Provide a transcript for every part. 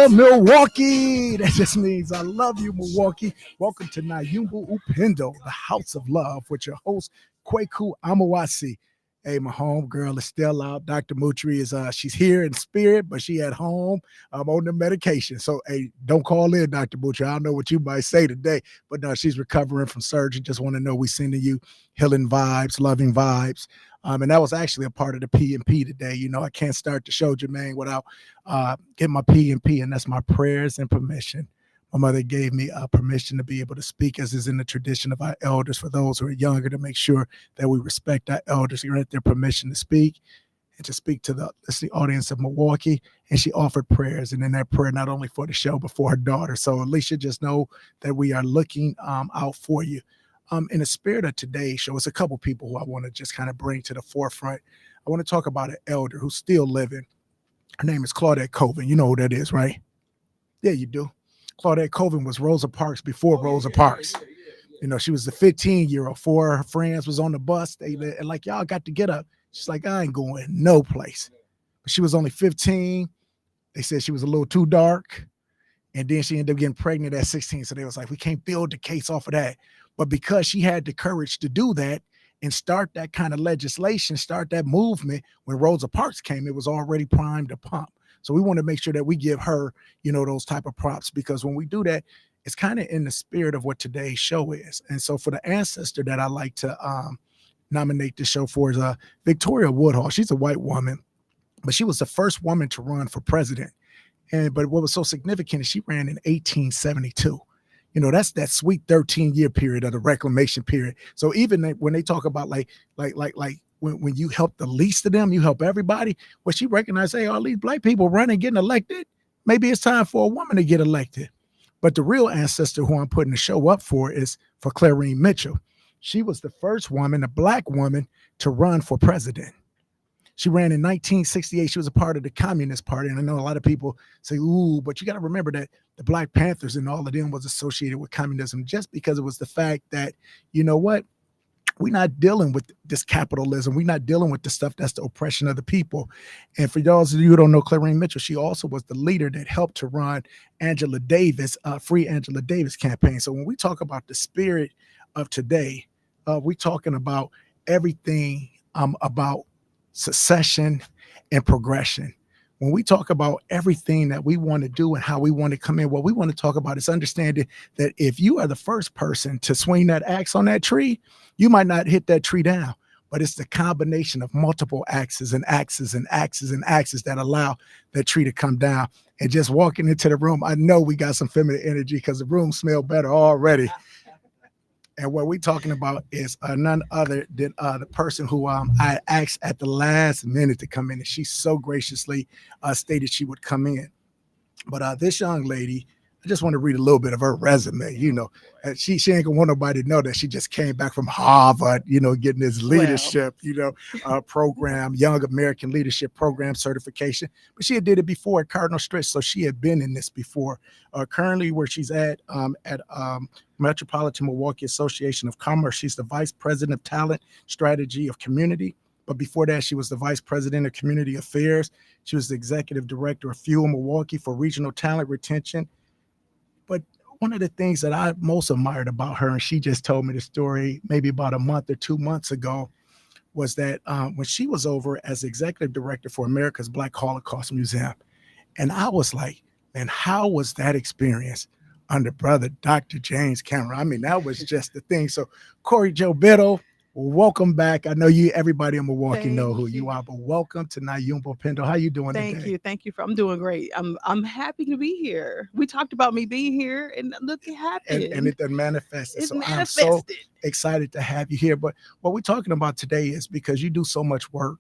Milwaukee. That just means I love you, Milwaukee. Welcome to Nyumba Upendo, the house of love, with your host, Kweku Amawasi. Hey, my home girl is still out. Dr. Mutri is she's here in spirit, but she at home on the medication. So hey, don't call in, Dr. Mutri. I don't know what you might say today, but no, she's recovering from surgery. Just want to know we sending you healing vibes, loving vibes. And that was actually a part of the P&P today. You know, I can't start the show, Jermaine, without getting my P&P, and that's my prayers and permission. My mother gave me permission to be able to speak, as is in the tradition of our elders, for those who are younger, to make sure that we respect our elders, grant their permission to speak and to speak to the audience of Milwaukee. And she offered prayers, and in that prayer, not only for the show, but for her daughter. So Alicia, just know that we are looking out for you. In the spirit of today's show, it's a couple people who I want to just kind of bring to the forefront. I want to talk about an elder who's still living. Her name is Claudette Colvin. You know who that is, right? Yeah, you do. Claudette Colvin was Rosa Parks before Rosa Parks. You know, she was the 15-year-old. Four of her friends was on the bus. They like, y'all got to get up. She's like, I ain't going no place. But she was only 15. They said she was a little too dark. And then she ended up getting pregnant at 16. So they was like, we can't build the case off of that. But because she had the courage to do that and start that kind of legislation, start that movement, when Rosa Parks came, it was already primed to pump. So we want to make sure that we give her, you know, those type of props, because when we do that, it's kind of in the spirit of what today's show is. And so for the ancestor that I like to nominate the show for is Victoria Woodhull. She's a white woman, but she was the first woman to run for president. But what was so significant is she ran in 1872. You know, that's that sweet 13-year period of the reclamation period. So even when they talk about like when you help the least of them, you help everybody. Well, she recognized, hey, all these black people running, getting elected, maybe it's time for a woman to get elected. But the real ancestor who I'm putting the show up for is for Clarine Mitchell. She was the first woman, a black woman, to run for president. She ran in 1968. She was a part of the Communist Party. And I know a lot of people say, ooh, but you got to remember that the Black Panthers and all of them was associated with communism, just because it was the fact that, you know what, we're not dealing with this capitalism. We're not dealing with the stuff that's the oppression of the people. And for those of you who don't know Clarine Mitchell, she also was the leader that helped to run Angela Davis, Free Angela Davis campaign. So when we talk about the spirit of today, we're talking about everything about succession and progression. When we talk about everything that we want to do and how we want to come in, what we want to talk about is understanding that if you are the first person to swing that axe on that tree, you might not hit that tree down, but it's the combination of multiple axes and axes and axes and axes that allow that tree to come down. And just walking into the room, I know we got some feminine energy because the room smells better already. And what we're talking about is none other than the person who I asked at the last minute to come in. And she so graciously stated she would come in. But this young lady, I just want to read a little bit of her resume. You know, she ain't gonna want nobody to know that she just came back from Harvard, you know, getting this leadership, program, Young American Leadership Program certification. But she had did it before at Cardinal Stritch, so she had been in this before. Currently, where she's at Metropolitan Milwaukee Association of Commerce, she's the Vice President of Talent Strategy of Community. But before that, she was the Vice President of Community Affairs. She was the Executive Director of Fuel Milwaukee for Regional Talent Retention. But one of the things that I most admired about her, and she just told me the story maybe about a month or 2 months ago, was that when she was over as Executive Director for America's Black Holocaust Museum, and I was like, man, how was that experience under brother Dr. James Cameron? I mean, that was just the thing. So Corey Joe Biddle, welcome back. I know everybody in Milwaukee know who you are, but welcome to Nyumba Upendo. How you doing today? Thank you. I'm doing great. I'm happy to be here. We talked about me being here, and look, it happened. And it done manifested. I'm so excited to have you here. But what we're talking about today is because you do so much work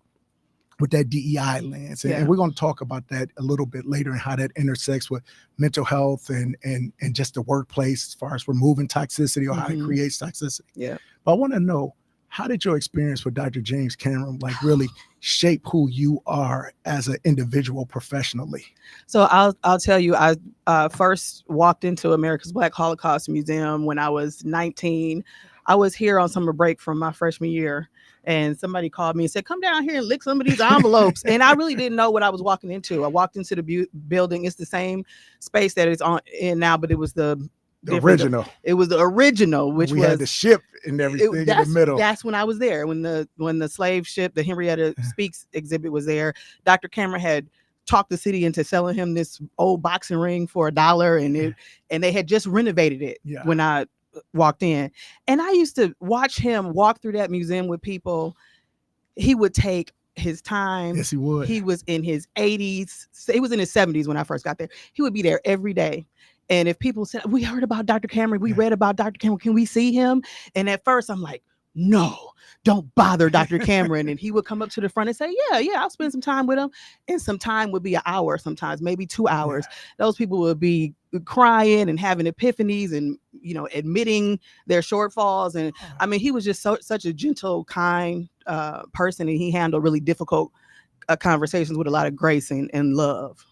with that DEI lens. And we're going to talk about that a little bit later and how that intersects with mental health and just the workplace as far as removing toxicity or how it creates toxicity. Yeah. But I want to know, how did your experience with Dr. James Cameron really shape who you are as an individual professionally? So I'll tell you, I first walked into America's Black Holocaust Museum when I was 19. I was here on summer break from my freshman year. and somebody called me and said, "Come down here and lick some of these envelopes." And I really didn't know what I was walking into. I walked into the building. It's the same space that it's on in now, but it was the original. It was the original, which we was had the ship and everything in the middle. That's when I was there. When the slave ship, the Henrietta Speaks exhibit was there. Dr. Cameron had talked the city into selling him this old boxing ring for $1, and they had just renovated it when I walked in. And I used to watch him walk through that museum with people. He would take his time. Yes, he would. He was in his 80s. He was in his 70s when I first got there. He would be there every day. And if people said, "We heard about Dr. Cameron, we read about Dr. Cameron, can we see him?" And at first I'm like, "No, don't bother Dr. Cameron." And he would come up to the front and say, yeah, I'll spend some time with him. And some time would be an hour, sometimes maybe 2 hours. Those people would be crying and having epiphanies and, admitting their shortfalls. And I mean, he was just such a gentle, kind person, and he handled really difficult conversations with a lot of grace and love.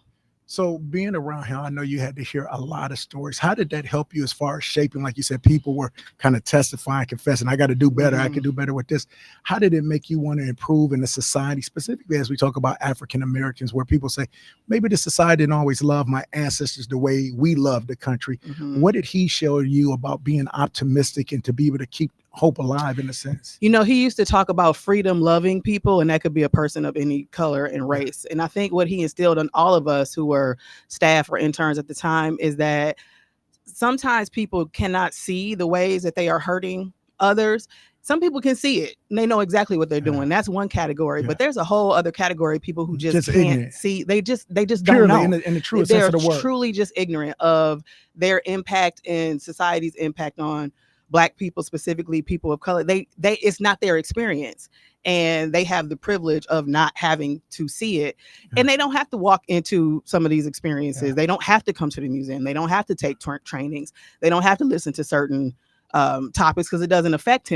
So being around him, I know you had to hear a lot of stories. How did that help you as far as shaping? Like you said, people were kind of testifying, confessing, I got to do better. I can do better with this. How did it make you want to improve in the society, specifically as we talk about African Americans, where people say, maybe the society didn't always love my ancestors the way we love the country. What did he show you about being optimistic and to be able to keep hope alive in a sense? He used to talk about freedom loving people, and that could be a person of any color and race. And I think what he instilled in all of us who were staff or interns at the time is that sometimes people cannot see the ways that they are hurting others. Some people can see it and they know exactly what they're doing. That's one category, but there's a whole other category of people who just can't ignorant. See. They just don't know. In the truest sense of the word. They're truly just ignorant of their impact and society's impact on Black people, specifically people of color. They it's not their experience, and they have the privilege of not having to see it. And they don't have to walk into some of these experiences. They don't have to come to the museum. They don't have to take trainings. They don't have to listen to certain topics because it doesn't affect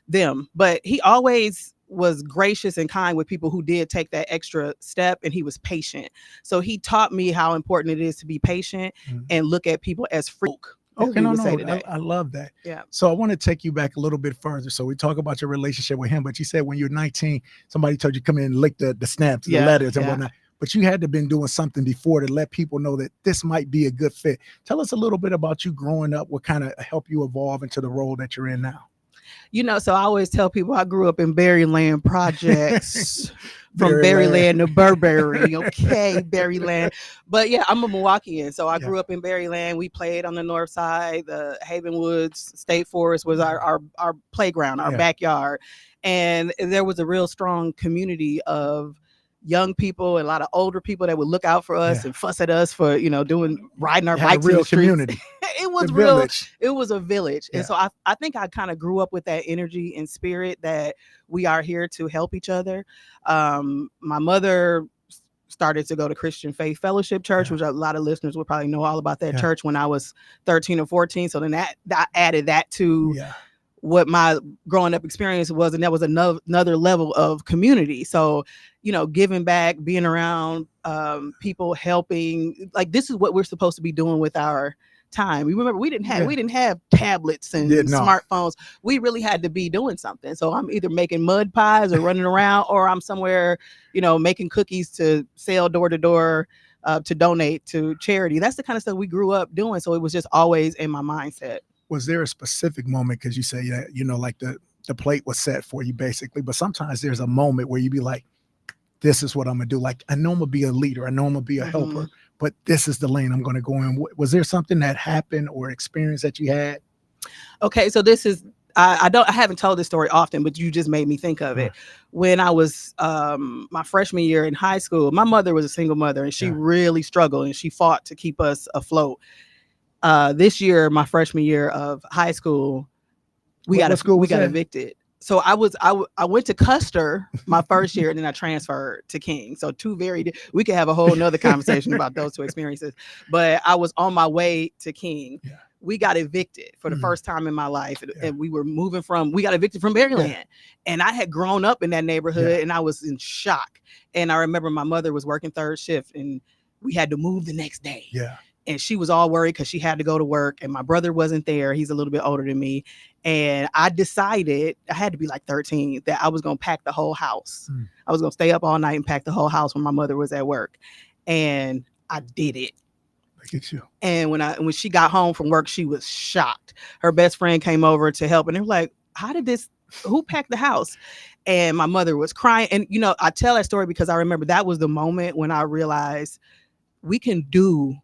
them. But he always was gracious and kind with people who did take that extra step, and he was patient. So he taught me how important it is to be patient and look at people as folk. Okay, I love that. Yeah. So I want to take you back a little bit further. So we talk about your relationship with him, but you said when you're 19, somebody told you come in and lick the snaps, the letters and whatnot. But you had to have been doing something before to let people know that this might be a good fit. Tell us a little bit about you growing up, what kind of helped you evolve into the role that you're in now. So I always tell people I grew up in Berryland projects. From Berryland to Burberry, okay, Berryland. But yeah, I'm a Milwaukeean, so I grew up in Berryland. We played on the north side. The Haven Woods State Forest was our playground, our backyard. And there was a real strong community of young people and a lot of older people that would look out for us and fuss at us for, riding our bikes in the streets. Community. It was real. Village. It was a village. And so I think I kind of grew up with that energy and spirit that we are here to help each other. My mother started to go to Christian Faith Fellowship Church, which a lot of listeners will probably know all about that church when I was 13 or 14. So then that added that to what my growing up experience was. And that was another level of community. So, giving back, being around people, helping, like this is what we're supposed to be doing with our time. We didn't have tablets and smartphones. We really had to be doing something. So I'm either making mud pies or running around, or I'm somewhere, making cookies to sell door to door, to donate to charity. That's the kind of stuff we grew up doing. So it was just always in my mindset. Was there a specific moment, because you say that, like the plate was set for you basically, but sometimes there's a moment where you be like, this is what I'm gonna do. Like, I know I'm gonna be a leader, I know I'm gonna be a helper, but this is the lane I'm gonna go in. Was there something that happened or experience that you had? Okay, so this is I haven't told this story often, but you just made me think of it. When I was my freshman year in high school, my mother was a single mother, and she really struggled, and she fought to keep us afloat. This year, my freshman year of high school, we got evicted. So I went to Custer my first year, and then I transferred to King. So we could have a whole nother conversation about those two experiences. But I was on my way to King. Yeah. We got evicted for the first time in my life. And we got evicted from Berryland. Yeah. And I had grown up in that neighborhood, and I was in shock. And I remember my mother was working third shift, and we had to move the next day. Yeah. and she was all worried because she had to go to work, and my brother wasn't there. He's a little bit older than me. And I decided, I had to be like 13, that I was going to pack the whole house. I was going to stay up all night and pack the whole house when my mother was at work. And I did it. Look at you. And when she got home from work, she was shocked. Her best friend came over to help, and they were like, who packed the house? And my mother was crying. And, I tell that story because I remember that was the moment when I realized we can do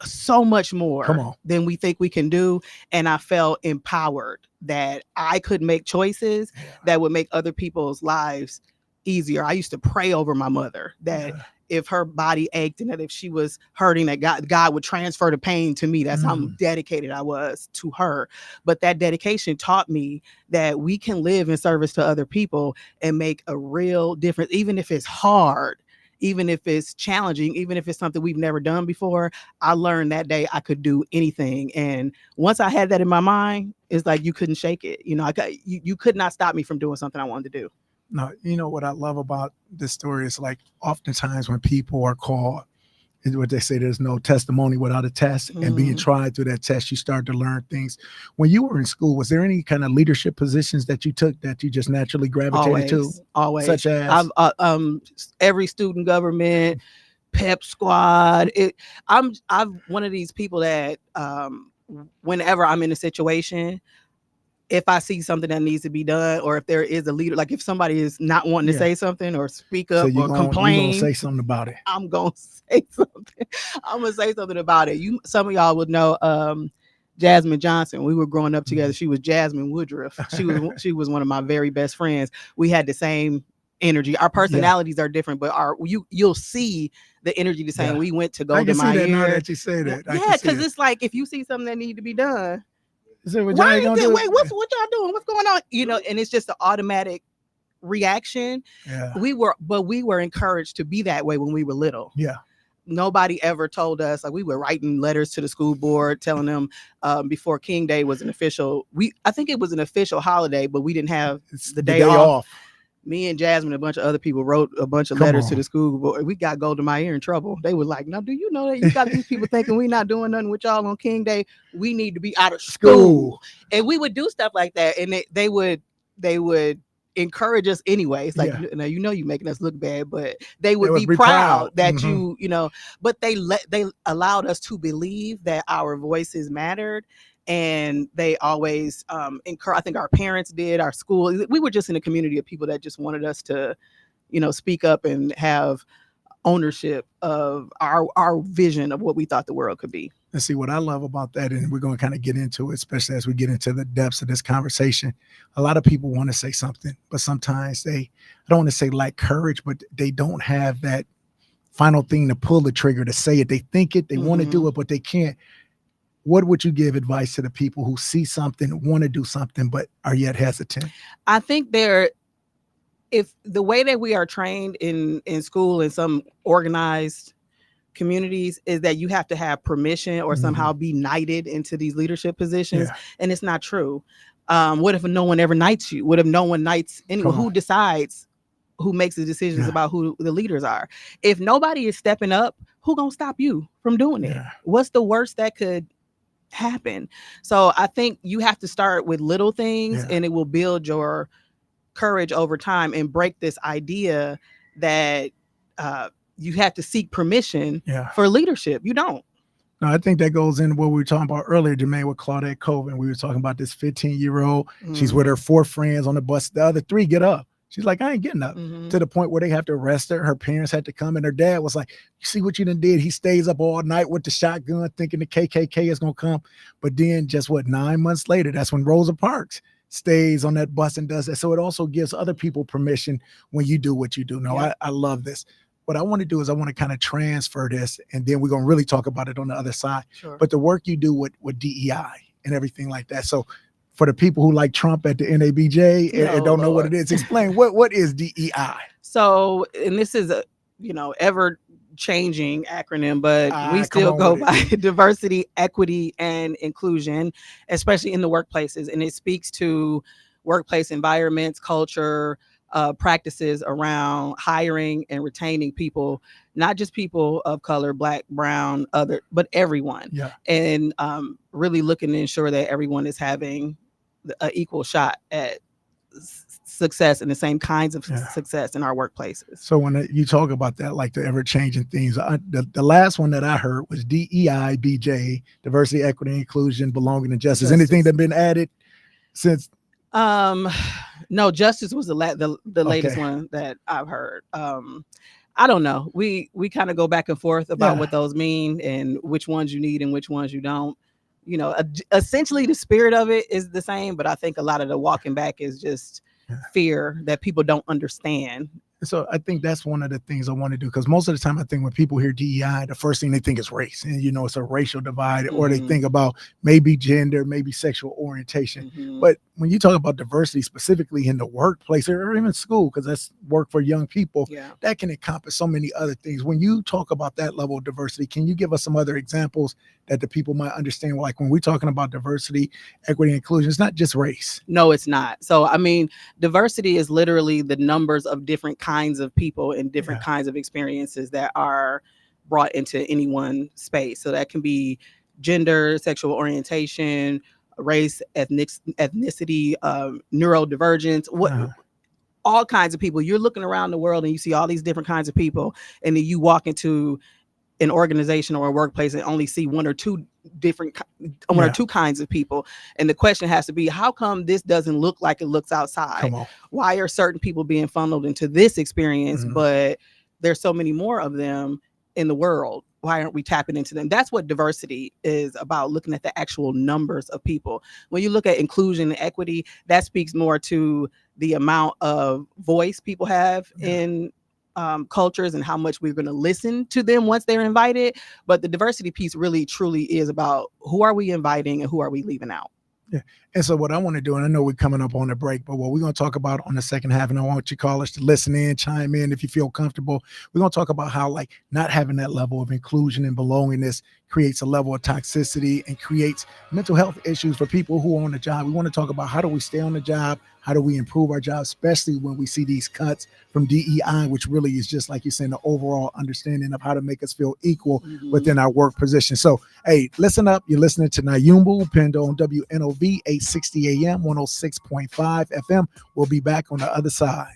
so much more than we think we can do. And I felt empowered that I could make choices that would make other people's lives easier. I used to pray over my mother that if her body ached and that if she was hurting, that God would transfer the pain to me. That's how dedicated I was to her. But that dedication taught me that we can live in service to other people and make a real difference, even if it's hard, even if it's challenging, even if it's something we've never done before. I learned that day I could do anything. And once I had that in my mind, it's like you couldn't shake it. You could not stop me from doing something I wanted to do. No, what I love about this story is like oftentimes when people are called, what they say, there's no testimony without a test, and being tried through that test, you start to learn things. When you were in school, was there any kind of leadership positions that you took that you just naturally gravitated to? Always. Such as? Every student government, pep squad. I'm one of these people that whenever I'm in a situation, if I see something that needs to be done, or if there is a leader, like if somebody is not wanting to say something or speak up or complain, you're gonna say something about it. I'm gonna say something. I'm gonna say something about it. Some of y'all would know Jasmine Johnson. We were growing up together. She was Jasmine Woodruff. She was one of my very best friends. We had the same energy. Our personalities are different, but you'll see the energy the same. We went to go to my ear. Now that you say that, because it's like if you see something that need to be done. So wait, what y'all doing? What's going on? And it's just an automatic reaction. Yeah. We were encouraged to be that way when we were little. Yeah. Nobody ever told us, like we were writing letters to the school board telling them before King Day was an official. I think it was an official holiday, but we didn't have the day off. Me and Jasmine, a bunch of other people wrote a bunch of letters to the school board. We got Golda Meir in trouble. They were like, "Now, do you know that you got these people thinking we not doing nothing with y'all on King Day? We need to be out of school." And we would do stuff like that, and they would encourage us anyway. It's like, now you're making us look bad, but they would be proud that But they allowed us to believe that our voices mattered. And they always encourage. I think our parents did, our school. We were just in a community of people that just wanted us to, speak up and have ownership of our vision of what we thought the world could be. And see, what I love about that, and we're going to kind of get into it, especially as we get into the depths of this conversation. A lot of people want to say something, but sometimes I don't want to say lack courage, but they don't have that final thing to pull the trigger to say it. They think it, they want to do it, but they can't. What would you give advice to the people who see something, want to do something, but are yet hesitant? I think if the way that we are trained in school in some organized communities is that you have to have permission or somehow be knighted into these leadership positions. And it's not true. What if no one ever knights you? What if no one knights anyone? Who decides who makes the decisions about who the leaders are? If nobody is stepping up, who gonna stop you from doing it? What's the worst that could happen? So I think you have to start with little things and it will build your courage over time and break this idea that you have to seek permission for leadership. You don't. No, I think that goes into what we were talking about earlier, Jermaine, with Claudette Colvin. We were talking about this 15-year-old. She's with her 4 friends on the bus. The other 3 get up. She's like, I ain't getting up, to the point where they have to arrest her. Her parents had to come, and her dad was like, you see what you done did? He stays up all night with the shotgun thinking the KKK is going to come. But then just 9 months later, that's when Rosa Parks stays on that bus and does that. So it also gives other people permission when you do what you do. No, I love this. What I want to do is I want to kind of transfer this, and then we're going to really talk about it on the other side. Sure. But the work you do with DEI and everything like that. So for the people who like Trump at the NABJ and don't know what it is, explain what is DEI? So, and this is a ever changing acronym, but we still go by diversity, equity, and inclusion, especially in the workplaces. And it speaks to workplace environments, culture, practices around hiring and retaining people, not just people of color, black, brown, other, but everyone. Yeah. And really looking to ensure that everyone is having an equal shot at success and the same kinds of success in our workplaces. So when you talk about that, like the ever changing things, the last one that I heard was DEI, BJ, diversity, equity, inclusion, belonging, and justice. Anything that been added since? No, justice was the latest one that I've heard. I don't know. We kind of go back and forth about what those mean and which ones you need and which ones you don't. You know, essentially the spirit of it is the same, but I think a lot of the walking back is just fear that people don't understand. So I think that's one of the things I want to do, because most of the time I think when people hear DEI, the first thing they think is race, and it's a racial divide, or they think about maybe gender, maybe sexual orientation. But when you talk about diversity specifically in the workplace or even school, because that's work for young people, that can encompass so many other things. When you talk about that level of diversity, can you give us some other examples that the people might understand? Like when we're talking about diversity, equity, and inclusion, it's not just race. No, it's not. So, I mean, diversity is literally the numbers of different kinds of people and different kinds of experiences that are brought into any one space. So that can be gender, sexual orientation, race, ethnicity, neurodivergence, all kinds of people. You're looking around the world and you see all these different kinds of people, and then you walk into an organization or a workplace and only see one or two kinds of people. And the question has to be, how come this doesn't look like it looks outside? Why are certain people being funneled into this experience, but there's so many more of them in the world? Why aren't we tapping into them? That's what diversity is about, looking at the actual numbers of people. When you look at inclusion and equity, that speaks more to the amount of voice people have in cultures and how much we're going to listen to them once they're invited. But the diversity piece really truly is about who are we inviting and who are we leaving out. Yeah. And so what I want to do, and I know we're coming up on the break, but what we're going to talk about on the second half, and I want you callers to listen in, chime in if you feel comfortable. We're going to talk about how like not having that level of inclusion and belongingness creates a level of toxicity and creates mental health issues for people who are on the job. We want to talk about how do we stay on the job? How do we improve our job, especially when we see these cuts from DEI, which really is just like you're saying, the overall understanding of how to make us feel equal within our work position. So, hey, listen up. You're listening to Nyumba Upendo on WNOV 860 AM, 106.5 FM. We'll be back on the other side.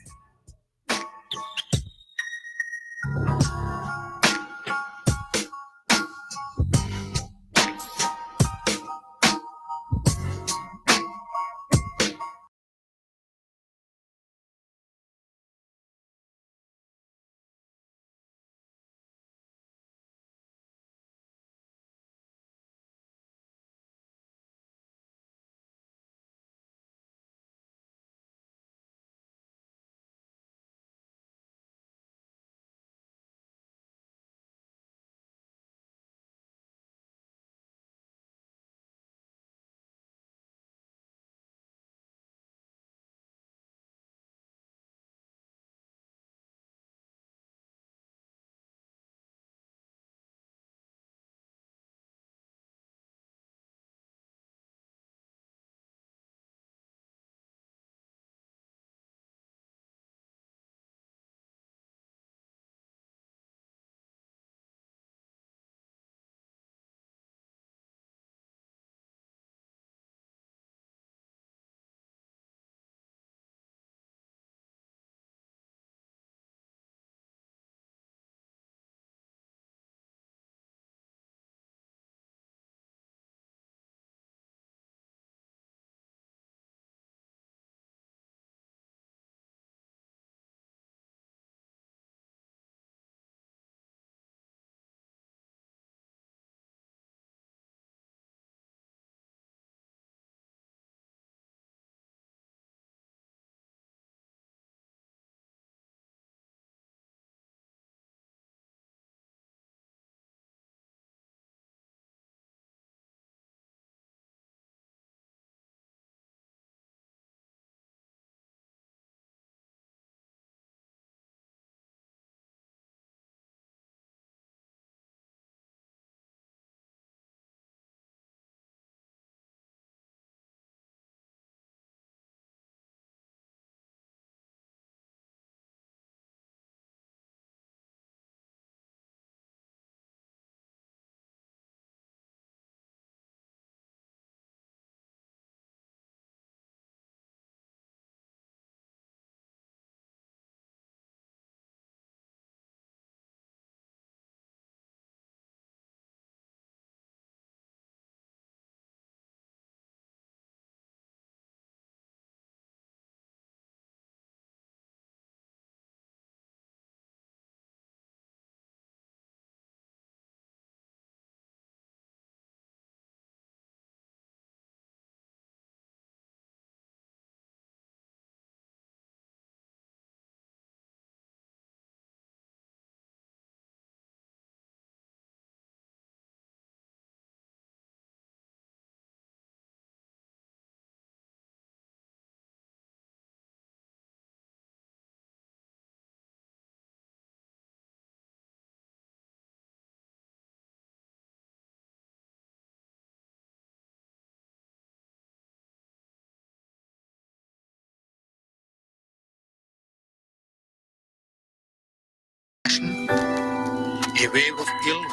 a wave of ill will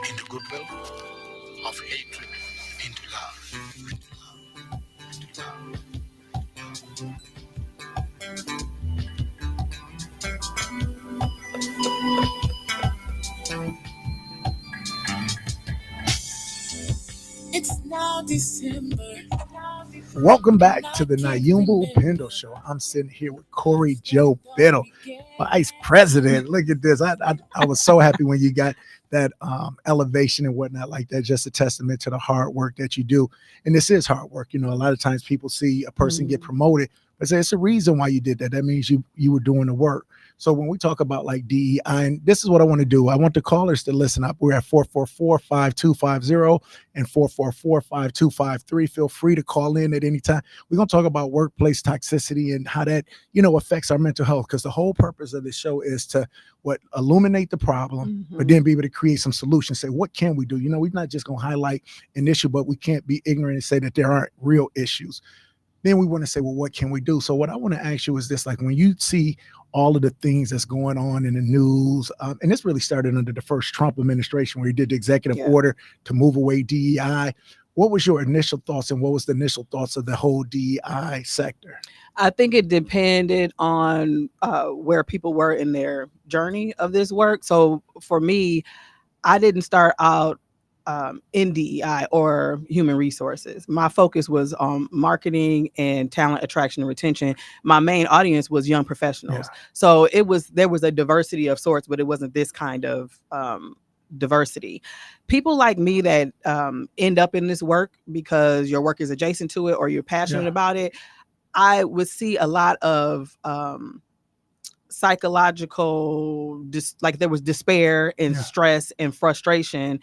into goodwill, of hatred into love. It's now December. Welcome back to the Nyumba Upendo Show. I'm sitting here with Corey Joe Biddle, Vice President. Look at this. I was so happy when you got that elevation and whatnot like that. Just a testament to the hard work that you do. And this is hard work. You know, a lot of times people see a person get promoted, but say it's a reason why you did that. That means you were doing the work. So when we talk about like DEI, and this is what I want to do. I want the callers to listen up. We're at 444-5250 and 444-5253. Feel free to call in at any time. We're going to talk about workplace toxicity and how that, affects our mental health, because the whole purpose of this show is to illuminate the problem, but then be able to create some solutions. Say, what can we do? We're not just going to highlight an issue, but we can't be ignorant and say that there aren't real issues. Then we want to say, well, what can we do? So what I want to ask you is this, like when you see all of the things that's going on in the news, and this really started under the first Trump administration where he did the executive order to move away DEI. What was your initial thoughts, and what was the initial thoughts of the whole DEI sector? I think it depended on where people were in their journey of this work. So for me, I didn't start out in DEI or human resources. My focus was on marketing and talent attraction and retention. My main audience was young professionals. So there was a diversity of sorts, but it wasn't this kind of diversity. People like me that end up in this work because your work is adjacent to it or you're passionate about it, I would see a lot of psychological, like there was despair and stress and frustration,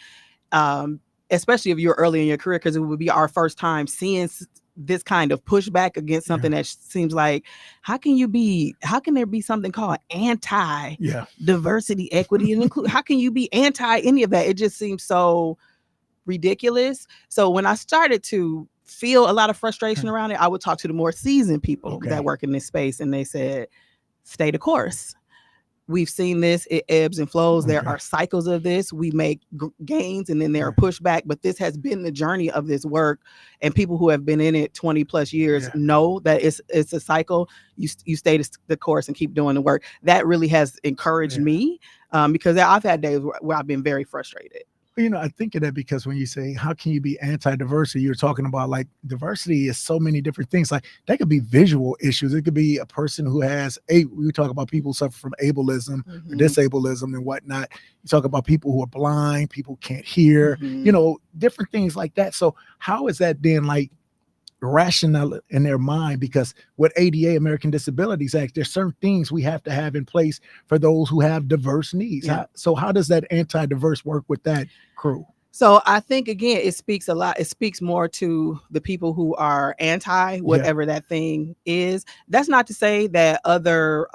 especially if you're early in your career, because it would be our first time seeing this kind of pushback against something that seems like, how can there be something called anti-diversity, equity, and inclusion? How can you be anti any of that? It just seems so ridiculous. So when I started to feel a lot of frustration around it, I would talk to the more seasoned people that work in this space, and they said, stay the course. We've seen this, it ebbs and flows. There are cycles of this. We make gains and then there are pushback, but this has been the journey of this work. And people who have been in it 20 plus years know that it's a cycle. You stay the course and keep doing the work. That really has encouraged me because I've had days where I've been very frustrated. I think of that because when you say, how can you be anti-diversity, you're talking about like diversity is so many different things. Like that could be visual issues. It could be a person who has we talk about people who suffer from ableism or disableism and whatnot. You talk about people who are blind, people can't hear, different things like that. So how is that then like rational in their mind? Because with ADA, American Disabilities Act, there's certain things we have to have in place for those who have diverse needs. So how does that anti-diverse work with that crew? So I think, again, it speaks a lot. It speaks more to the people who are anti whatever that thing is. That's not to say that other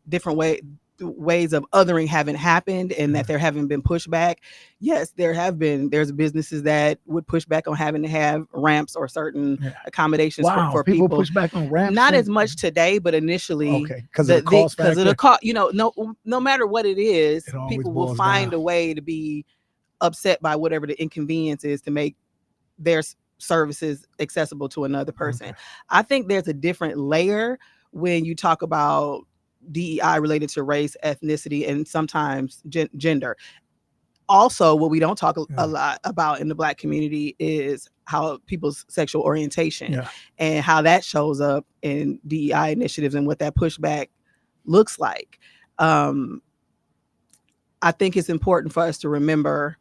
different ways of othering haven't happened and that there haven't been pushback. Yes, there's businesses that would push back on having to have ramps or certain accommodations for people. Push back on ramps. Not as much today, but initially because of the cost. No matter what it is, people will find a way to be upset by whatever the inconvenience is to make their services accessible to another person. I think there's a different layer when you talk about DEI related to race, ethnicity, and sometimes gender. Also, what we don't talk a lot about in the Black community is how people's sexual orientation and how that shows up in DEI initiatives and what that pushback looks like. I think it's important for us to remember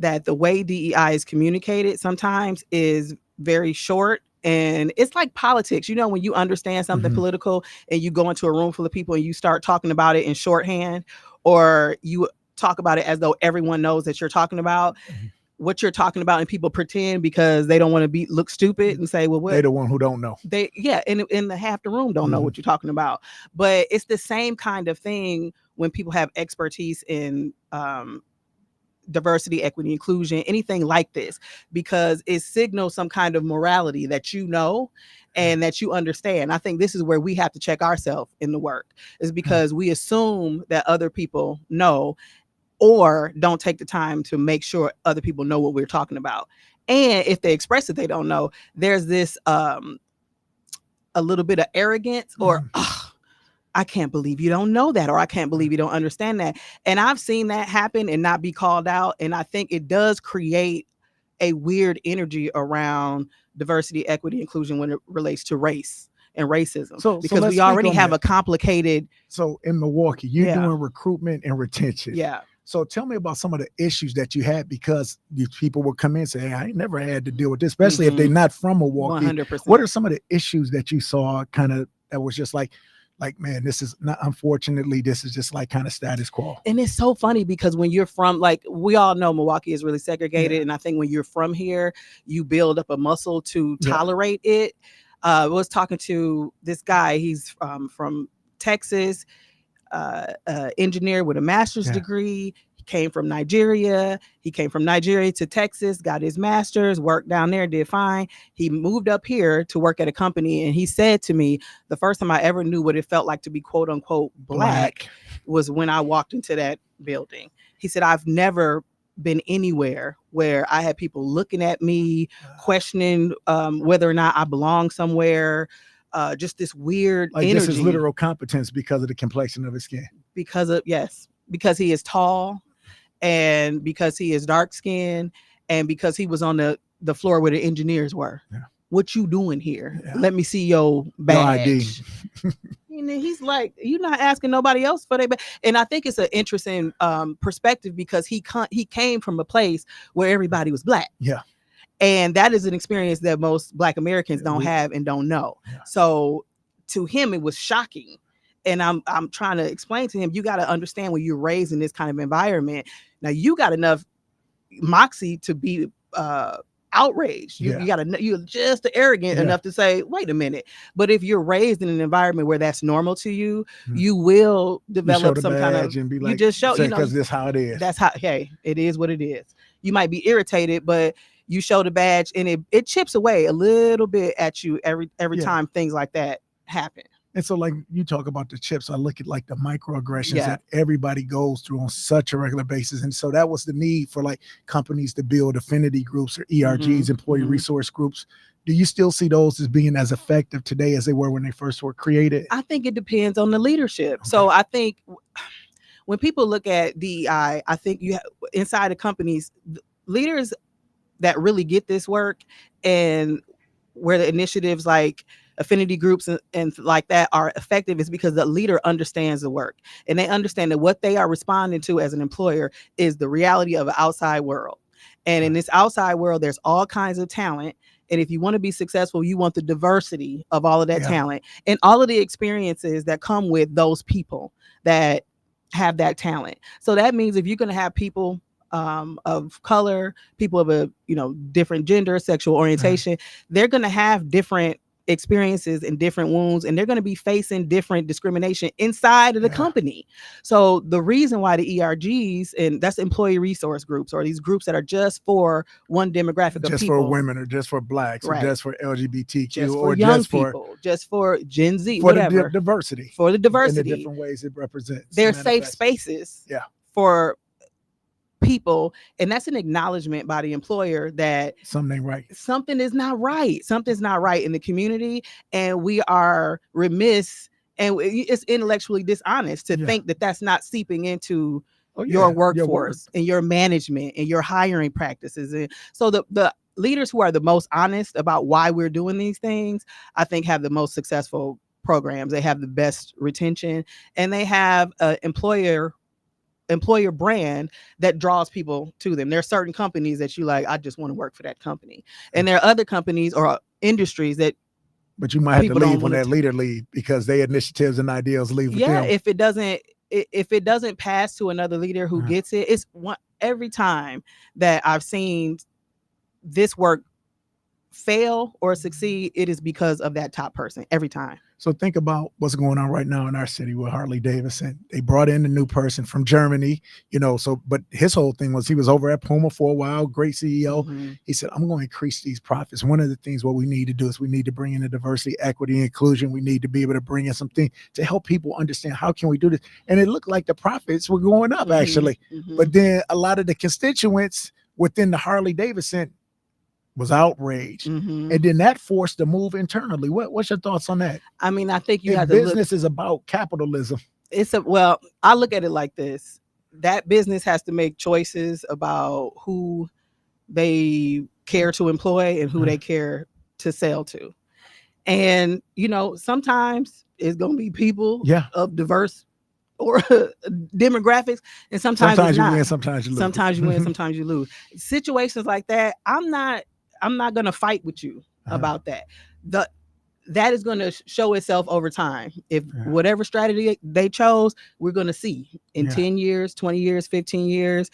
that the way DEI is communicated sometimes is very short. And it's like politics, when you understand something political and you go into a room full of people and you start talking about it in shorthand, or you talk about it as though everyone knows that you're talking about what you're talking about, and people pretend because they don't want to look stupid and say, well, what? They're the one who don't know. And the half the room don't know what you're talking about. But it's the same kind of thing when people have expertise in diversity, equity, inclusion, anything like this, because it signals some kind of morality that and that you understand. I think this is where we have to check ourselves in the work, is because we assume that other people know, or don't take the time to make sure other people know what we're talking about. And if they express that they don't know, there's this a little bit of arrogance or I can't believe you don't know that, or I can't believe you don't understand that. And I've seen that happen and not be called out. And I think it does create a weird energy around diversity, equity, inclusion when it relates to race and racism. Because we already have a complicated. So in Milwaukee, you're doing recruitment and retention. Yeah. So tell me about some of the issues that you had, because these people will come in and say, hey, I ain't never had to deal with this, especially if they're not from Milwaukee. 100%. What are some of the issues that you saw kind of that was just like, man, this is not, unfortunately, this is just like kind of status quo. And it's so funny because when you're from, like, we all know Milwaukee is really segregated. And I think when you're from here, you build up a muscle to tolerate it. I was talking to this guy, he's from Texas, engineer with a master's degree. He came from Nigeria. He came from Nigeria to Texas, got his master's, worked down there, did fine. He moved up here to work at a company. And he said to me, the first time I ever knew what it felt like to be quote unquote black was when I walked into that building. He said, I've never been anywhere where I had people looking at me, questioning whether or not I belong somewhere. Just this weird energy. This is literal competence because of the complexion of his skin. Because he is tall, and because he is dark skinned, and because he was on the floor where the engineers were. Yeah. What you doing here? Yeah. Let me see your badge. Your ID. And he's like, you're not asking nobody else for their badge. And I think it's an interesting perspective because he came from a place where everybody was black. Yeah. And that is an experience that most Black Americans don't have and don't know. Yeah. So to him, it was shocking. And I'm trying to explain to him, you got to understand when you're raised in this kind of environment. Now you got enough moxie to be outraged. You're just arrogant enough to say, wait a minute. But if you're raised in an environment where that's normal to you, you will develop some kind of, and be like, you just show, because this is how it is. That's how, hey, it is what it is. You might be irritated, but you show the badge and it chips away a little bit at you every time things like that happen. And so, like, you talk about the chips, I look at like the microaggressions that everybody goes through on such a regular basis. And so that was the need for like companies to build affinity groups or ERGs, employee resource groups. Do you still see those as being as effective today as they were when they first were created? I think it depends on the leadership. Okay. So I think when people look at DEI, I think you have, inside of companies, leaders that really get this work and where the initiatives like affinity groups and like that are effective is because the leader understands the work and they understand that what they are responding to as an employer is the reality of an outside world. And in this outside world, there's all kinds of talent. And if you want to be successful, you want the diversity of all of that talent and all of the experiences that come with those people that have that talent. So that means if you're going to have people of color, people of a different gender, sexual orientation, they're going to have different experiences and different wounds, and they're going to be facing different discrimination inside of the company. So the reason why the ERGs, and that's employee resource groups, or these groups that are just for one demographic of people, just for women or just for blacks or just for LGBTQ just for or young just people, just for Gen Z, for whatever. The diversity, for the diversity in the different ways it represents. They're safe spaces for people, and that's an acknowledgement by the employer that something is not right. Something's not right in the community, and we are remiss and it's intellectually dishonest to think that that's not seeping into your workforce and your management and your hiring practices. And so the leaders who are the most honest about why we're doing these things, I think, have the most successful programs. They have the best retention, and they have an employer brand that draws people to them. There are certain companies that you like, I just want to work for that company. And there are other companies or industries that but you might have to leave when that leader leave because their initiatives and ideals leave with them. If it doesn't pass to another leader who gets it, every time that I've seen this work fail or succeed, it is because of that top person every time. So think about what's going on right now in our city with Harley Davidson. They brought in a new person from Germany, but his whole thing was he was over at Puma for a while, great CEO. Mm-hmm. He said, I'm going to increase these profits. One of the things what we need to do is we need to bring in the diversity, equity, inclusion. We need to be able to bring in something to help people understand how can we do this. And it looked like the profits were going up actually. Mm-hmm. But then a lot of the constituents within the Harley Davidson was outraged. Mm-hmm. And then that forced a move internally. What's your thoughts on that? I mean, I think you have to business is about capitalism. I look at it like this. That business has to make choices about who they care to employ and who they care to sell to. And, sometimes it's going to be people of diverse or demographics, and sometimes it's not. You win, sometimes you lose. Sometimes you win, sometimes you lose. Situations like that, I'm not going to fight with you about that. That is going to show itself over time. If whatever strategy they chose, we're going to see in 10 years, 20 years, 15 years,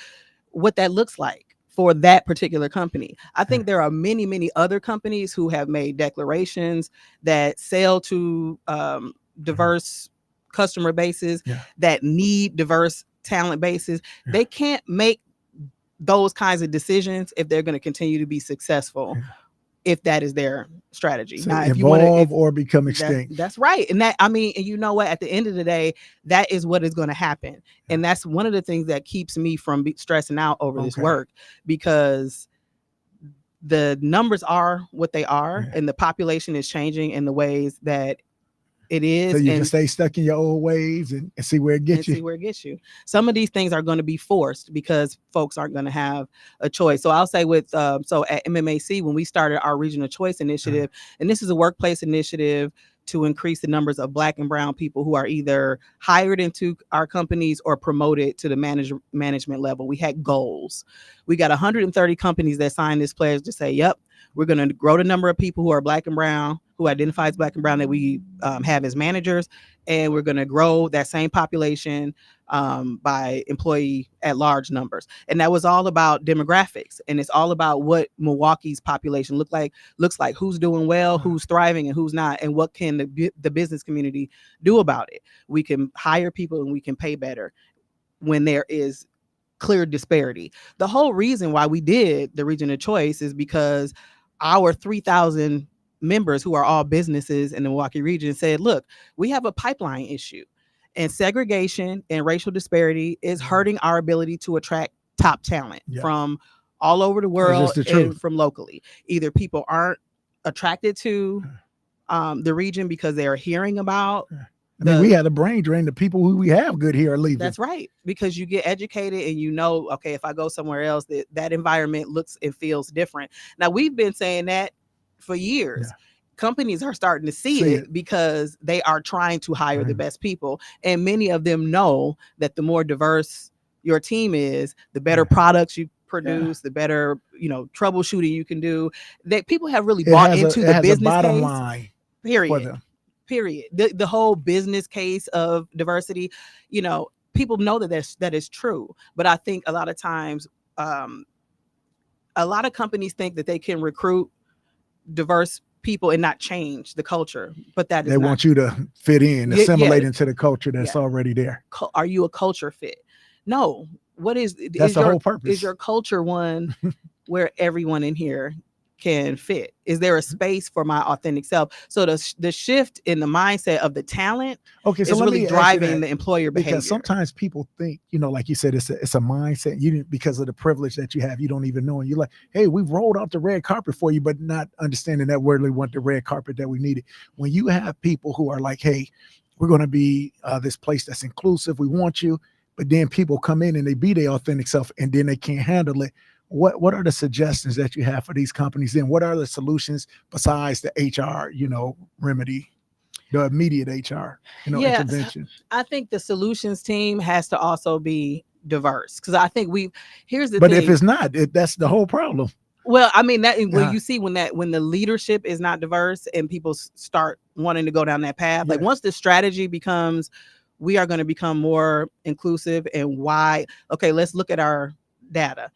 what that looks like for that particular company. I think there are many, many other companies who have made declarations that sell to diverse customer bases, that need diverse talent bases. They can't make those kinds of decisions if they're going to continue to be successful. If that is their strategy. So now, if you want to or become extinct. That's right. And and you know what, at the end of the day, that is what is going to happen. And that's one of the things that keeps me from stressing out over this work, because the numbers are what they are and the population is changing in the ways that it is. So you can stay stuck in your old ways and see where it gets you. See where it gets you. Some of these things are going to be forced because folks aren't going to have a choice. So I'll say so at MMAC, when we started our Regional Choice Initiative, and this is a workplace initiative to increase the numbers of Black and brown people who are either hired into our companies or promoted to the management level. We had goals. We got 130 companies that signed this pledge to say, yep, we're going to grow the number of people who are Black and brown, who identify as Black and brown, that we have as managers. And we're going to grow that same population by employee at large numbers. And that was all about demographics. And it's all about what Milwaukee's population looks like, who's doing well, who's thriving, and who's not, and what can the business community do about it. We can hire people and we can pay better when there is clear disparity. The whole reason why we did the Regional Choice is because our 3,000 members, who are all businesses in the Milwaukee region, said, look, we have a pipeline issue, and segregation and racial disparity is hurting our ability to attract top talent from all over the world and from locally. Either people aren't attracted to the region because they are hearing about we had a brain drain. The people who we have good here are leaving. That's right. Because you get educated and okay, if I go somewhere else, that environment looks and feels different. Now, we've been saying that for years. Companies are starting to see it because they are trying to hire the best people. And many of them know that the more diverse your team is, the better products you produce, the better, troubleshooting you can do. That people have really bought into the business bottom case. Line. Period. The whole business case of diversity, people know that is true. But I think a lot of times, a lot of companies think that they can recruit diverse people and not change the culture. But they want you to fit in, assimilate into the culture that's already there. Are you a culture fit? No. What is that's the whole purpose? Is your culture one where everyone in here can fit? Is there a space for my authentic self? So the shift in the mindset of the talent is really driving the employer behavior. Because sometimes people think, like you said, it's a mindset. You didn't, because of the privilege that you have, you don't even know. And you're like, hey, we've rolled out the red carpet for you, but not understanding that we really want the red carpet that we needed. When you have people who are like, hey, we're going to be this place that's inclusive, we want you, but then people come in and they be their authentic self and then they can't handle it. What are the suggestions that you have for these companies? And what are the solutions besides the HR, remedy, the immediate HR, intervention? I think the solutions team has to also be diverse, because I think here's the thing. But if it's not, that's the whole problem. Well, I mean, you see when the leadership is not diverse and people start wanting to go down that path, like once the strategy becomes, we are going to become more inclusive, and why? Okay, let's look at our data.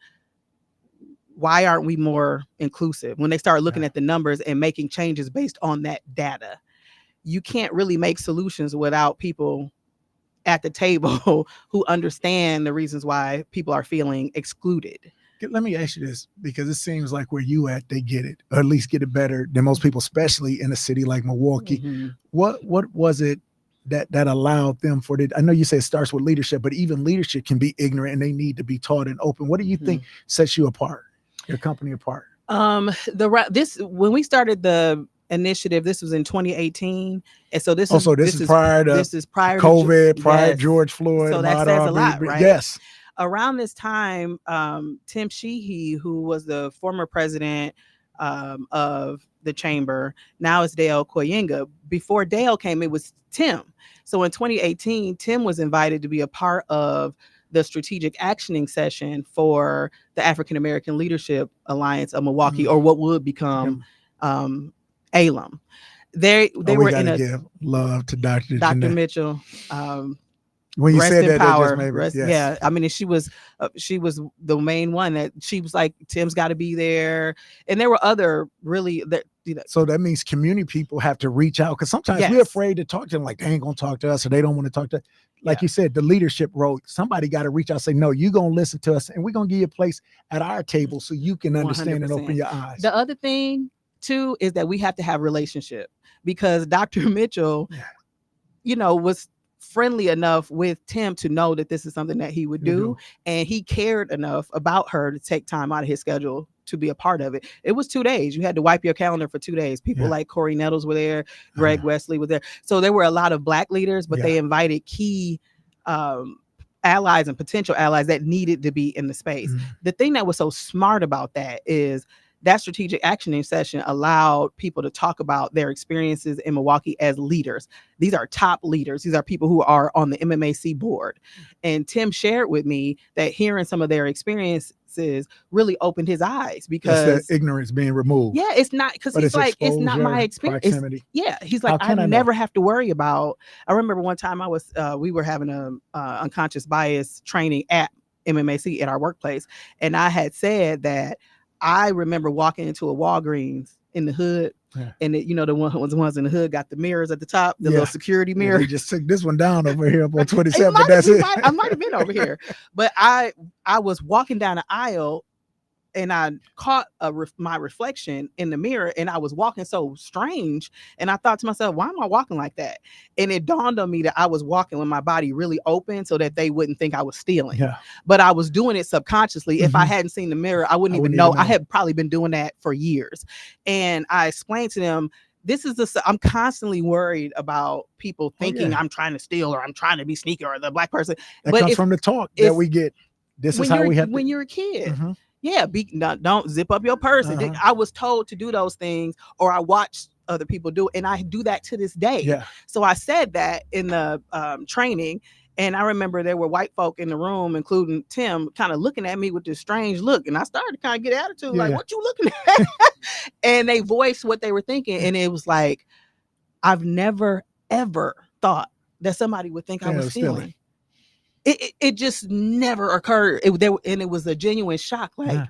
why aren't we more inclusive? When they start looking at the numbers and making changes based on that data, you can't really make solutions without people at the table who understand the reasons why people are feeling excluded. Let me ask you this, because it seems like where you at, they get it, or at least get it better than most people, especially in a city like Milwaukee. Mm-hmm. What was it that allowed them for it? I know you say it starts with leadership, but even leadership can be ignorant and they need to be taught and open. What do you think sets you apart, your company apart? When we started the initiative, this was in 2018, and so this is prior to COVID, prior to George Floyd. So that says a lot, right? Yes. Around this time, Tim Sheehy, who was the former president of the chamber, now it's Dale Koyenga. Before Dale came, it was Tim. So in 2018, Tim was invited to be a part of the strategic actioning session for the African American Leadership Alliance of Milwaukee, or what would become ALAM. They were in a give love to Dr. Mitchell. When you said that, power, it just made me, yes. Yeah. I mean, she was the main one that she was like, Tim's got to be there, and there were other really that. So that means community people have to reach out, because sometimes we're afraid to talk to them, like they ain't gonna talk to us, or they don't want to talk to. Like you said, the leadership role. Somebody got to reach out, and say, no, you're gonna listen to us, and we're gonna give you a place at our table so you can understand 100%. And open your eyes. The other thing too is that we have to have relationship, because Dr. Mitchell, was friendly enough with Tim to know that this is something that he would do, and he cared enough about her to take time out of his schedule to be a part of it. It was 2 days. You had to wipe your calendar for 2 days. People like Corey Nettles were there, Greg Wesley was there. So there were a lot of Black leaders, but they invited key allies and potential allies that needed to be in the space. The thing that was so smart about that is that strategic actioning session allowed people to talk about their experiences in Milwaukee as leaders. These are top leaders. These are people who are on the MMAC board. And Tim shared with me that hearing some of their experiences really opened his eyes, because that's that ignorance being removed. Yeah, it's not, because he's like, it's not my experience. He's like, I never have to worry about. I remember one time we were having a unconscious bias training at MMAC at our workplace, and I had said that I remember walking into a Walgreens in the hood, and the ones in the hood got the mirrors at the top, the little security mirror. They just took this one down over here on 27. But that's it. I might have been over here, but I was walking down the aisle, and I caught my reflection in the mirror, and I was walking so strange, and I thought to myself, why am I walking like that? And it dawned on me that I was walking with my body really open so that they wouldn't think I was stealing. But I was doing it subconsciously. If I hadn't seen the mirror, I wouldn't even know. I had probably been doing that for years. And I explained to them, I'm constantly worried about people thinking I'm trying to steal, or I'm trying to be sneaky, or the Black person. That comes from the talk that we get. This is how we have when you're a kid. Don't zip up your purse. I was told to do those things, or I watched other people do, and I do that to this day. So I said that in the training, and I remember there were white folk in the room, including Tim, kind of looking at me with this strange look, and I started to kind of get attitude, like, what you looking at? And they voiced what they were thinking, and it was like, I've never ever thought that somebody would think I was stealing. It just never occurred. It was a genuine shock. Like,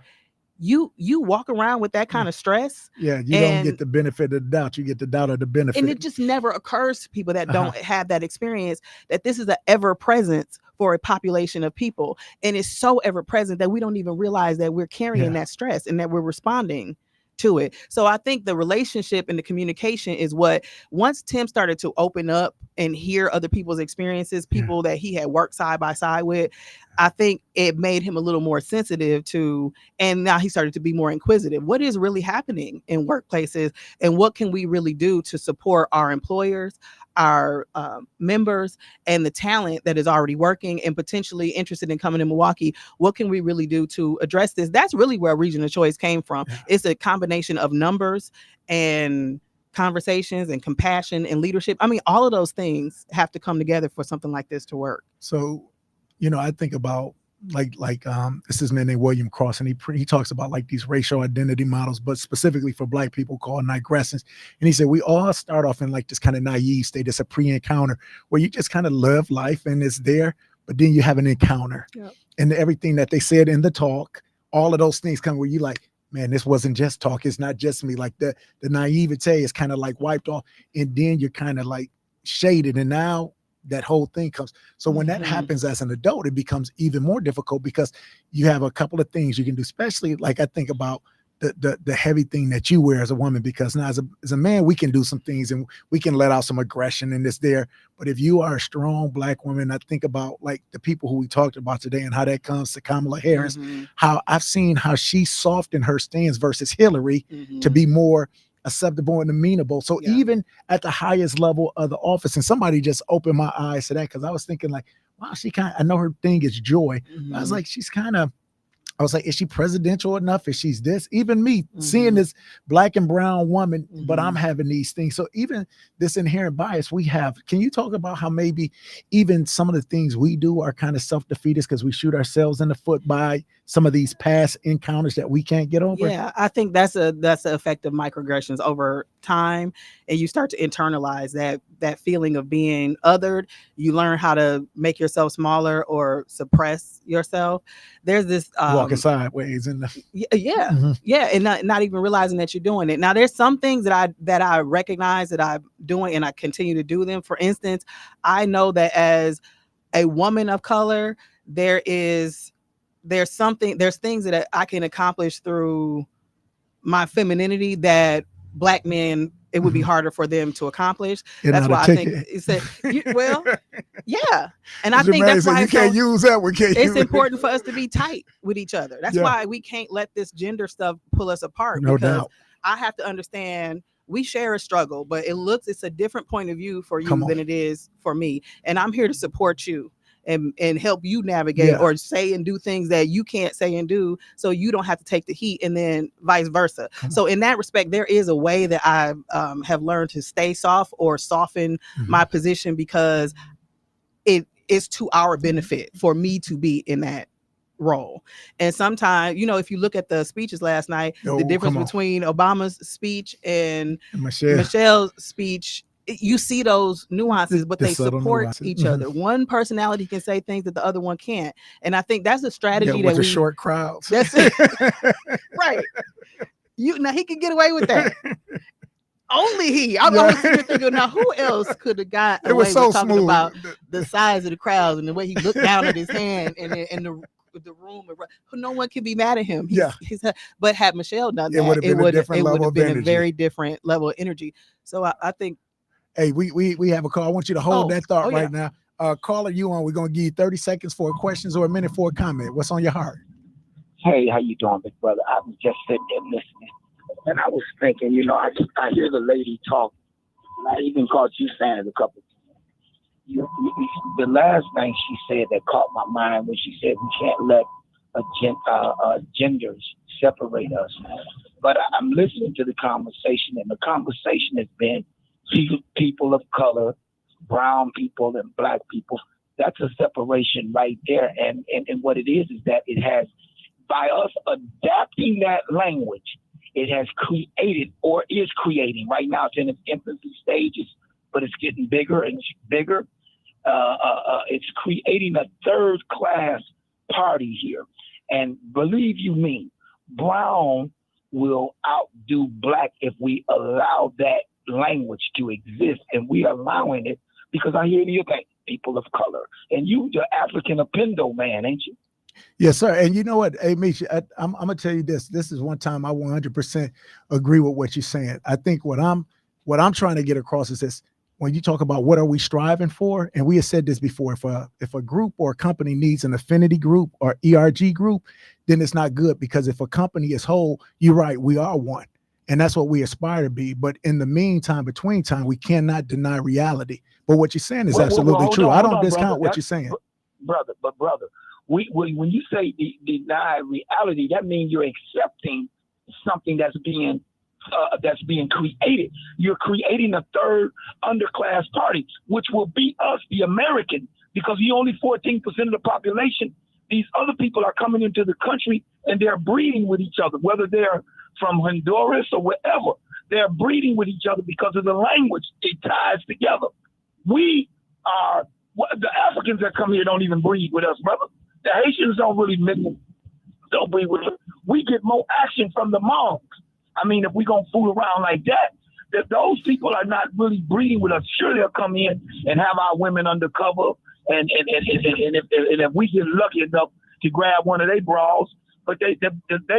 you walk around with that kind of stress. Yeah, you don't get the benefit of the doubt. You get the doubt of the benefit. And it just never occurs to people that don't have that experience, that this is an ever presence for a population of people. And it's so ever present that we don't even realize that we're carrying that stress and that we're responding to it. So I think the relationship and the communication is what, once Tim started to open up and hear other people's experiences, people that he had worked side by side with, I think it made him a little more sensitive to, and now he started to be more inquisitive. What is really happening in workplaces, and what can we really do to support our employers, our members, and the talent that is already working and potentially interested in coming to Milwaukee? What can we really do to address this? That's really where Regional Choice came from. It's a combination of numbers and conversations and compassion and leadership. I mean, all of those things have to come together for something like this to work. So, I think about this is a man named William Cross, and he talks about like these racial identity models, but specifically for Black people, called nigrescence. And he said we all start off in like this kind of naive state. It's a pre-encounter where you just kind of live life and it's there, but then you have an encounter, and everything that they said in the talk, all of those things come where you like, man, this wasn't just talk. It's not just me. Like the naivete is kind of like wiped off, and then you're kind of like shaded, and now that whole thing comes. So when that happens as an adult, it becomes even more difficult because you have a couple of things you can do, especially like I think about the heavy thing that you wear as a woman, because now as a man, we can do some things and we can let out some aggression and it's there. But if you are a strong Black woman, I think about like the people who we talked about today and how that comes to Kamala Harris, how I've seen how she softened her stance versus Hillary to be more acceptable and amenable. So even at the highest level of the office, and somebody just opened my eyes to that, because I was thinking like, wow, I know her thing is joy. I was like, I was like, is she presidential enough? Is she's this? Even me seeing this Black and brown woman, but I'm having these things. So even this inherent bias we have, can you talk about how maybe even some of the things we do are kind of self-defeatist because we shoot ourselves in the foot by some of these past encounters that we can't get over? Yeah, I think that's the effect of microaggressions over time, and you start to internalize that feeling of being othered. You learn how to make yourself smaller or suppress yourself. There's this walking sideways in the and not even realizing that you're doing it. Now, there's some things that I recognize that I'm doing, and I continue to do them. For instance, I know that as a woman of color, there's things that I can accomplish through my femininity that Black men, it would be harder for them to accomplish. That's why I think it's and I think that's why you can't use that. It's important for us to be tight with each other. That's why we can't let this gender stuff pull us apart. No because doubt. I have to understand we share a struggle, but it's a different point of view for you than it is for me, and I'm here to support you and help you navigate or say and do things that you can't say and do, so you don't have to take the heat, and then vice versa. So in that respect, there is a way that I have learned to stay soft or soften my position, because it is to our benefit for me to be in that role. And sometimes, if you look at the speeches last night, the difference between Obama's speech and Michelle's speech, you see those nuances, but they support each other. One personality can say things that the other one can't, and I think that's a strategy with the short crowds. That's it. Right. Now he can get away with that. Only he. I'm always thinking, now who else could have got away with talking about the size of the crowds and the way he looked down at his hand and the room? No one can be mad at him. But had Michelle done that, it would have been a very different level of energy. So I think. Hey, we have a call. I want you to hold that thought right now. Caller, you on? We're gonna give you 30 seconds for questions or a minute for a comment. What's on your heart? Hey, how you doing, big brother? I was just sitting there listening, and I was thinking, I hear the lady talk, and I even caught you saying it a couple of times. The last thing she said that caught my mind when she said we can't let genders separate us. But I'm listening to the conversation, and the conversation has been people of color, brown people and Black people. That's a separation right there. And what it is that it has, by us adapting that language, it has created or is creating, right now it's in its infancy stages, but it's getting bigger and bigger. It's creating a third class party here. And believe you me, brown will outdo Black if we allow that language to exist, and we are allowing it, because I hear you think people of color, and you the African Upendo man, ain't you? Yes, sir. And you know what, hey Mish, I'm gonna tell you this is one time I 100% agree with what you're saying. I think what I'm trying to get across is this: when you talk about what are we striving for, and we have said this before, if a group or a company needs an affinity group or ERG group, then it's not good, because if a company is whole, you're right, we are one. And that's what we aspire to be. But in the meantime, between time, we cannot deny reality. But what you're saying is absolutely true. I don't discount what you're saying. Brother, when you say deny reality, that means you're accepting something that's being created. You're creating a third underclass party, which will be us, the Americans, because you're only 14% of the population. These other people are coming into the country and they're breeding with each other, whether they're from Honduras or wherever. They're breeding with each other because of the language. It ties together. The Africans that come here don't even breed with us, brother. The Haitians don't breed with us. we get more action from the moms. I mean, if we gonna fool around like that, if those people are not really breeding with us, sure they'll come in and have our women undercover, and if we get lucky enough to grab one of their bras, but they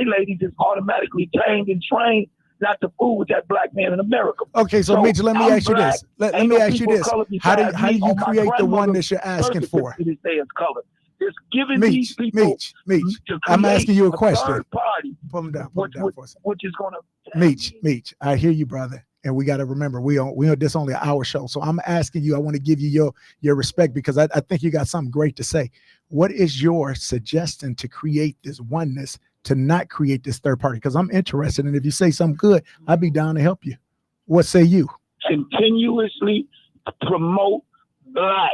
ladies is automatically trained and trained not to fool with that black man in America. Okay, so Mitch, let me ask you this. Let me ask you this. How do you create the oneness you're asking for? Just giving these people Meech, I'm asking you a question. Third party, pull them down for a second. Which is gonna Meech, I hear you, brother. And we got to remember, we are this only an hour show. So I'm asking you, I want to give you your respect, because I think you got something great to say. What is your suggestion to create this oneness, to not create this third party? Because I'm interested. And if you say something good, I'd be down to help you. What say you? Continuously promote black,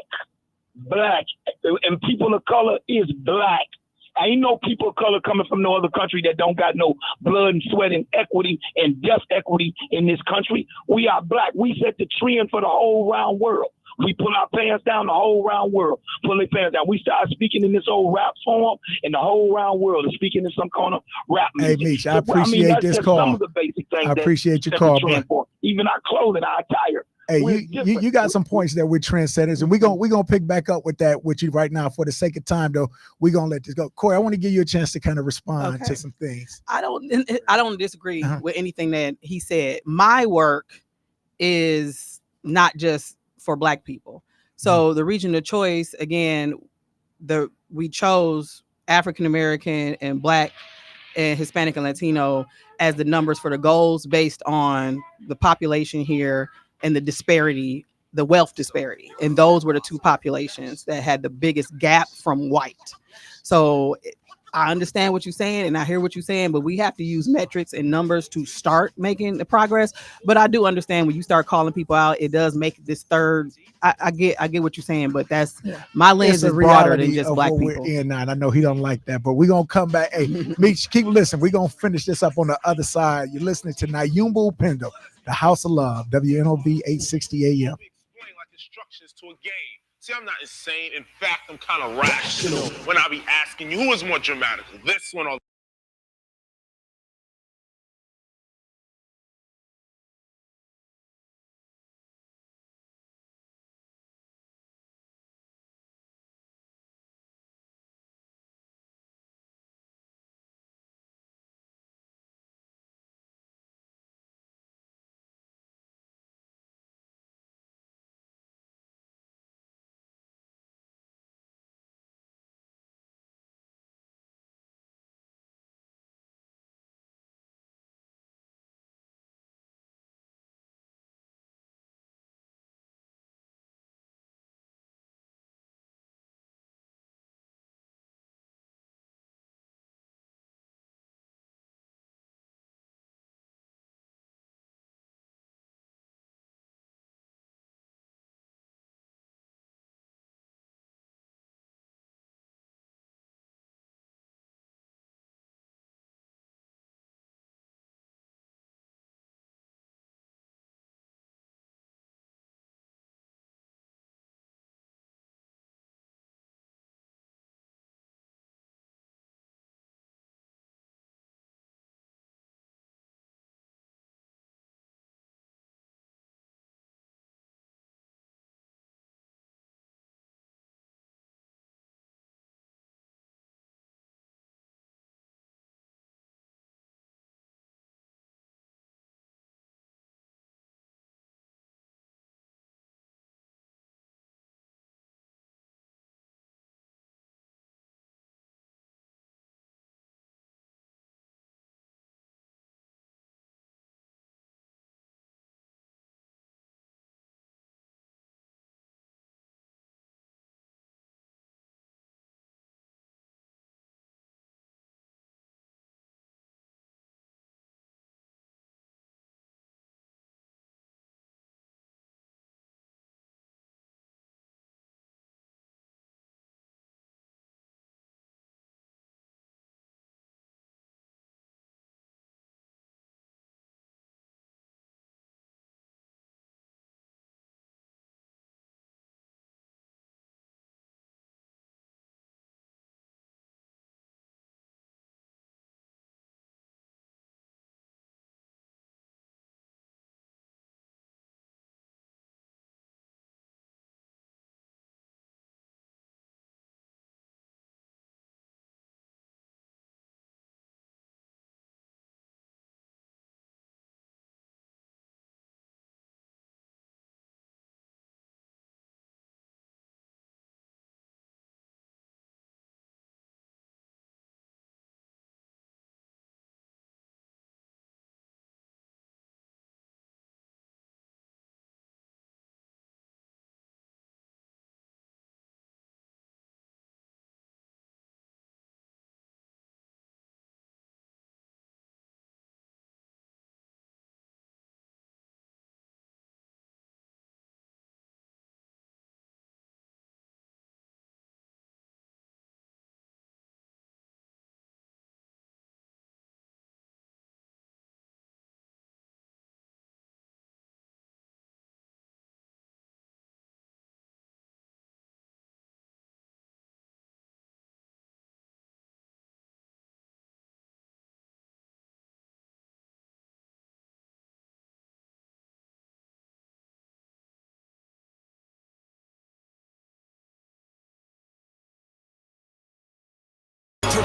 and people of color is black. I ain't no people of color coming from no other country that don't got no blood and sweat and equity and death equity in this country. We are black. We set the trend for the whole round world. We pull our pants down, the whole round world pull their pants down. We start speaking in this old rap form, and the whole round world is speaking in some kind of rap music. Hey, Meech, I appreciate this call. Some of the basic things I appreciate your call, bro. Even our clothing, our attire. Hey, you got some points there with trendsetters, and we're gonna pick back up with that with you right now. For the sake of time, though, we're gonna let this go. Corey, I want to give you a chance to kind of respond to some things. I don't disagree with anything that he said. My work is not just for Black people. So the region of choice, again, we chose African American and Black and Hispanic and Latino as the numbers for the goals based on the population here and the disparity, the wealth disparity. And those were the two populations that had the biggest gap from white. So I understand what you're saying and I hear what you're saying, but we have to use metrics and numbers to start making the progress. But I do understand when you start calling people out, it does make this third. I get what you're saying, but that's my lens is broader than just Black people. And I know he don't like that, but we're gonna come back. Hey, Meech, keep listening. We're gonna finish this up on the other side. You're listening to Nyumba Upendo, the House of Love, WNOV 860 AM. Like instructions to a game. See, I'm not insane. In fact, I'm kind of rational when I be asking you who is more dramatic, this one or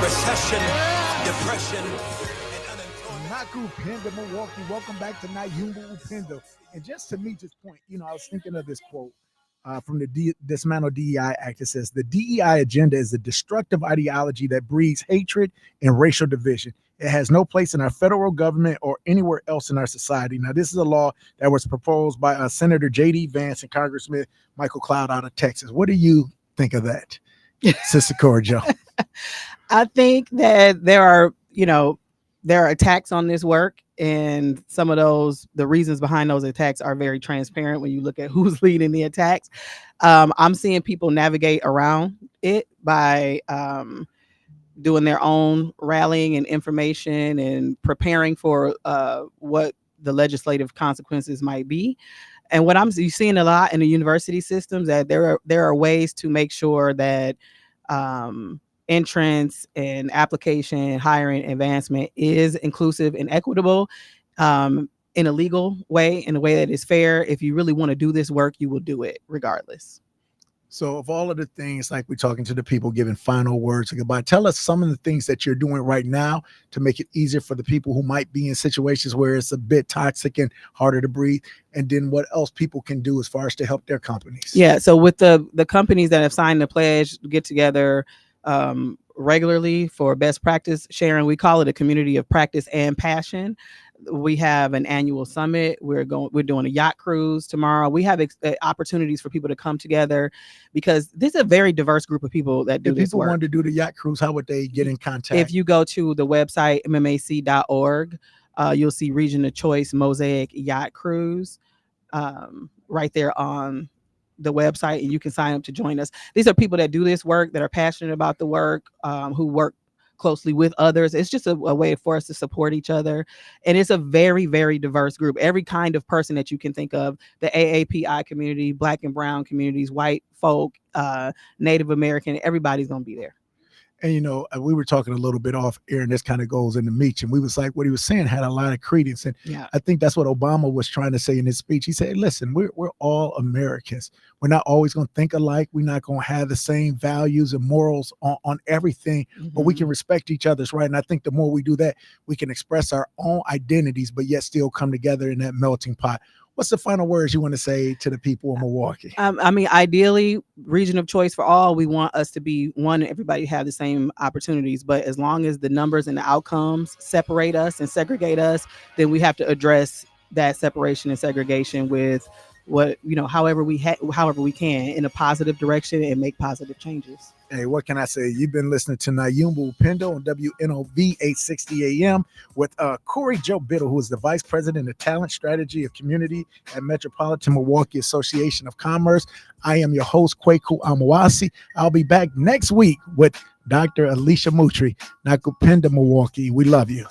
recession, depression. Upendo, Milwaukee. Welcome back to Nyumba Upendo. And just to meet this point, I was thinking of this quote from the Dismantle DEI Act. It says, the DEI agenda is a destructive ideology that breeds hatred and racial division. It has no place in our federal government or anywhere else in our society. Now, this is a law that was proposed by Senator J.D. Vance and Congressman Michael Cloud out of Texas. What do you think of that, Sister Cora Jo? I think that there are attacks on this work, and some of the reasons behind those attacks are very transparent when you look at who's leading the attacks. I'm seeing people navigate around it by doing their own rallying and information and preparing for what the legislative consequences might be. And what I'm seeing a lot in the university systems, that there are ways to make sure that entrance and application, hiring, advancement is inclusive and equitable in a legal way, in a way that is fair. If you really want to do this work, you will do it regardless. So of all of the things, like we're talking to the people, giving final words of goodbye, tell us some of the things that you're doing right now to make it easier for the people who might be in situations where it's a bit toxic and harder to breathe. And then what else people can do as far as to help their companies. Yeah. So with the companies that have signed the pledge, get together regularly for best practice sharing. We call it a community of practice and passion. We have an annual summit. We're doing a yacht cruise tomorrow. We have opportunities for people to come together, because this is a very diverse group of people that do this work. If people wanted to do the yacht cruise, how would they get in contact? If you go to the website mmac.org, you'll see Region of Choice Mosaic Yacht Cruise right there on the website, and you can sign up to join us. These are people that do this work, that are passionate about the work, who work closely with others. It's just a way for us to support each other. And it's a very, very diverse group. Every kind of person that you can think of, the AAPI community, Black and brown communities, white folk, Native American, everybody's going to be there. And, we were talking a little bit off air, and this kind of goes into Meech. And we was like, what he was saying had a lot of credence. And I think that's what Obama was trying to say in his speech. He said, listen, we're all Americans. We're not always going to think alike. We're not going to have the same values and morals on everything, but we can respect each other's right. And I think the more we do that, we can express our own identities, but yet still come together in that melting pot. What's the final words you want to say to the people in Milwaukee? Ideally, region of choice for all. We want us to be one, everybody have the same opportunities. But as long as the numbers and the outcomes separate us and segregate us, then we have to address that separation and segregation with however we can, in a positive direction, and make positive changes. Hey, what can I say? You've been listening to Nyumba Upendo on WNOV 860 AM with Cora Jo Biddle, who is the Vice President of Talent Strategy of Community at Metropolitan Milwaukee Association of Commerce. I am your host, Kwaku Amawasi. I'll be back next week with Dr. Alicia Mutri, Upendo Milwaukee. We love you.